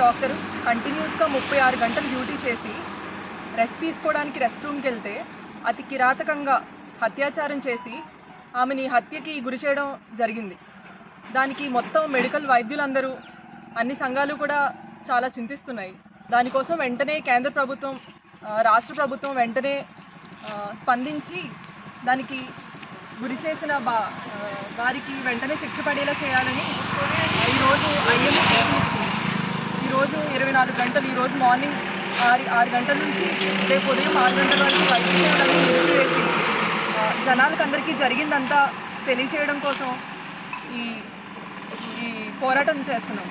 Doctor కంటిన్యూస్గా 36 గంటలు duty చేసి రెస్ట్ తీసుకోవడానికి రెస్ట్ రూమ్కి వెళ్తే అతి కిరాతకంగా అత్యాచారం చేసి ఆమెని హత్యకి గురి చేయడం జరిగింది. దానికి మొత్తం మెడికల్ వైద్యులందరూ అన్ని సంఘాలు కూడా చాలా చింతిస్తున్నాయి. దానికోసం వెంటనే కేంద్ర ప్రభుత్వం రాష్ట్ర ప్రభుత్వం వెంటనే స్పందించి దానికి గురి చేసిన వారికి వెంటనే శిక్ష పడేలా చేయాలని ఈరోజు ఐఎంఏ పిలుపునిచ్చింది. ఈరోజు 24 గంటలు, ఈరోజు మార్నింగ్ 6 గంటల నుంచి రేపు ఉదయం 6 గంటల వరకు వైద్య సేవలను నిలిపివేసి జనాలకు అందరికీ జరిగిందంతా తెలియచేయడం కోసం ఈ పోరాటం చేస్తున్నాం.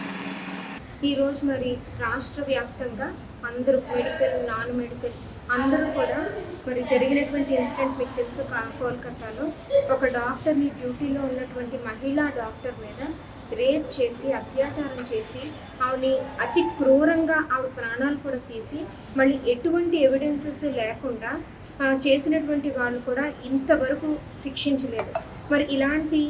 ఈరోజు మరి రాష్ట్ర వ్యాప్తంగా అందరూ మెడికల్, నాన్ మెడికల్ అందరూ కూడా మరి జరిగినటువంటి ఇన్సిడెంట్ మీకు తెలుసు. కోల్కతాలో ఒక డాక్టర్ని, డ్యూటీలో ఉన్నటువంటి మహిళా డాక్టర్ మీద రేప్ చేసి అత్యాచారం చేసి ఆవిడని అతి క్రూరంగా ఆవిడ ప్రాణాలు కూడా తీసి మళ్ళీ ఎటువంటి ఎవిడెన్సెస్ లేకుండా చేసినటువంటి వాళ్ళు కూడా ఇంతవరకు శిక్షించలేదు. మరి ఇలాంటి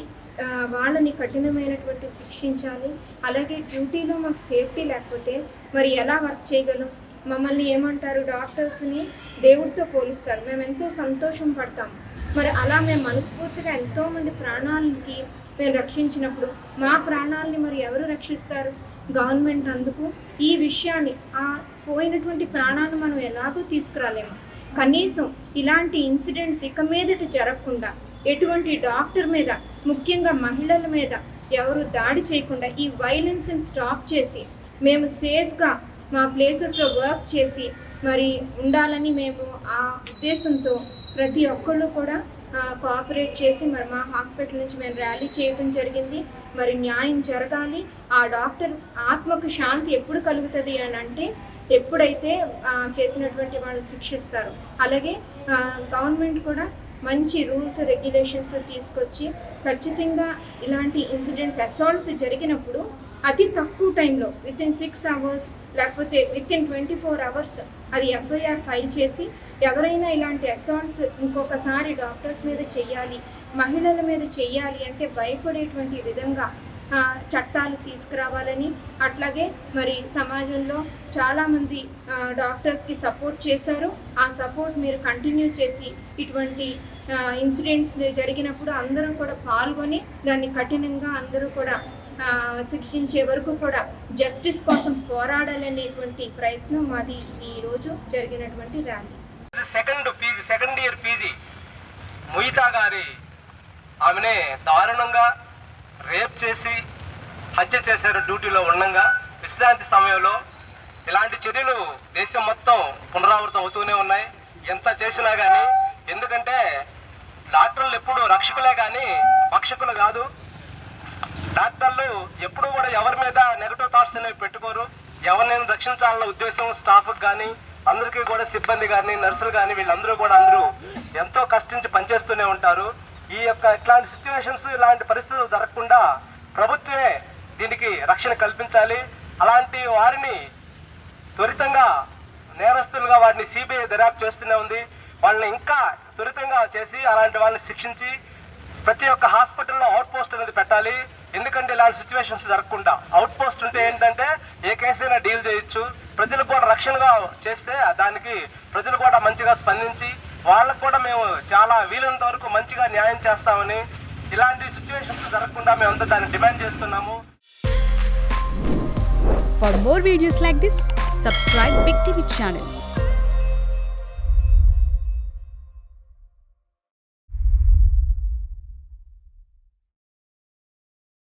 వాళ్ళని కఠినమైనటువంటి శిక్షించాలి. అలాగే డ్యూటీలో మాకు సేఫ్టీ లేకపోతే మరి ఎలా వర్క్ చేయగలం? మమ్మల్ని ఏమంటారు, డాక్టర్స్ని దేవుడితో పోలుస్తారు. మేము ఎంతో సంతోషం పడతాం. మరి అలా మేము మనస్ఫూర్తిగా ఎంతోమంది ప్రాణాలకి మేము రక్షించినప్పుడు మా ప్రాణాలని మరి ఎవరు రక్షిస్తారు? గవర్నమెంట్. అందుకు ఈ విషయాన్ని, ఆ పోయినటువంటి ప్రాణాలను మనం ఎలాగో తీసుకురాలేము. కనీసం ఇలాంటి ఇన్సిడెంట్స్ ఇక మీదట జరగకుండా, ఎటువంటి డాక్టర్ మీద, ముఖ్యంగా మహిళల మీద ఎవరు దాడి చేయకుండా ఈ వైలెన్స్ని స్టాప్ చేసి మేము సేఫ్గా మా ప్లేసెస్లో వర్క్ చేసి మరి ఉండాలని మేము ఆ ఉద్దేశంతో ప్రతి ఒక్కళ్ళు కూడా కోఆపరేట్ చేసి మరి మా హాస్పిటల్ నుంచి మేము ర్యాలీ చేయడం జరిగింది. మరి న్యాయం జరగాలి. ఆ డాక్టర్ ఆత్మకు శాంతి ఎప్పుడు కలుగుతుంది అని అంటే ఎప్పుడైతే చేసినటువంటి వాళ్ళు శిక్షిస్తారు. అలాగే గవర్నమెంట్ కూడా మంచి రూల్స్, రెగ్యులేషన్స్ తీసుకొచ్చి ఖచ్చితంగా ఇలాంటి ఇన్సిడెంట్స్, అసాల్ట్స్ జరిగినప్పుడు అతి తక్కువ టైంలో వితిన్ 6 అవర్స్ లేకపోతే వితిన్ 24 అవర్స్ అది ఎఫ్ఐఆర్ ఫైల్ చేసి ఎవరైనా ఇలాంటి అసాల్ట్స్ ఇంకొకసారి డాక్టర్స్ మీద చెయ్యాలి, మహిళల మీద చెయ్యాలి అంటే భయపడేటువంటి విధంగా చట్టాలు తీసుకురావాలని, అట్లాగే మరి సమాజంలో చాలామంది డాక్టర్స్కి సపోర్ట్ చేశారు. ఆ సపోర్ట్ మీరు కంటిన్యూ చేసి ఇటువంటి ఇన్సిడెంట్స్ జరిగినప్పుడు అందరూ కూడా పాల్గొని దాన్ని కఠినంగా అందరూ కూడా శిక్షించే వరకు కూడా జస్టిస్ కోసం పోరాడాలనేటువంటి ప్రయత్నం మాది ఈరోజు జరిగినటువంటి ర్యాలీ. సెకండ్ ఇయర్ పీజీ ముయితా గారి ఆమెనే దారుణంగా రేప్ చేసి హత్య చేశారు డ్యూటీలో ఉండగా. విశ్రాంతి సమయంలో ఇలాంటి చర్యలు దేశం మొత్తం పునరావృతం అవుతూనే ఉన్నాయి. ఎంత చేసినా కానీ, ఎందుకంటే డాక్టర్లు ఎప్పుడు రక్షకులే కానీ భక్షకులు కాదు. డాక్టర్లు ఎప్పుడు కూడా ఎవరి మీద నెగటివ్ థాట్స్ అనేవి పెట్టుకోరు. ఎవరినైనా రక్షించాలన్న ఉద్దేశం స్టాఫ్కి కానీ, అందరికీ కూడా సిబ్బంది కానీ, నర్సులు కానీ వీళ్ళందరూ కూడా అందరూ ఎంతో కష్టించి పనిచేస్తూనే ఉంటారు. ఈ యొక్క ఇట్లాంటి సిచ్యువేషన్స్, ఇలాంటి పరిస్థితులు జరగకుండా ప్రభుత్వమే దీనికి రక్షణ కల్పించాలి. అలాంటి వారిని త్వరితంగా నేరస్తులుగా వారిని సిబిఐ దర్యాప్తు చేస్తూనే ఉంది. వాళ్ళని ఇంకా త్వరితంగా చేసి అలాంటి వాళ్ళని శిక్షించి ప్రతి ఒక్క హాస్పిటల్లో అవుట్ పోస్ట్ అనేది పెట్టాలి. ఎందుకంటే ఇలాంటి సిచ్యువేషన్స్ జరగకుండా అవుట్ పోస్ట్ ఉంటే ఏంటంటే ఏ కేసైనా డీల్ చేయొచ్చు. ప్రజలకు కూడా రక్షణగా చేస్తే దానికి ప్రజలు కూడా మంచిగా స్పందించి వాళ్ళకు కూడా మేము చాలా వీలైనంత వరకు మంచిగా న్యాయం చేస్తామని, ఇలాంటి సిచ్యువేషన్స్ జరగకుండా మేమంతా దాన్ని డిమాండ్ చేస్తున్నాము. For more videos like this, subscribe Big TV channel.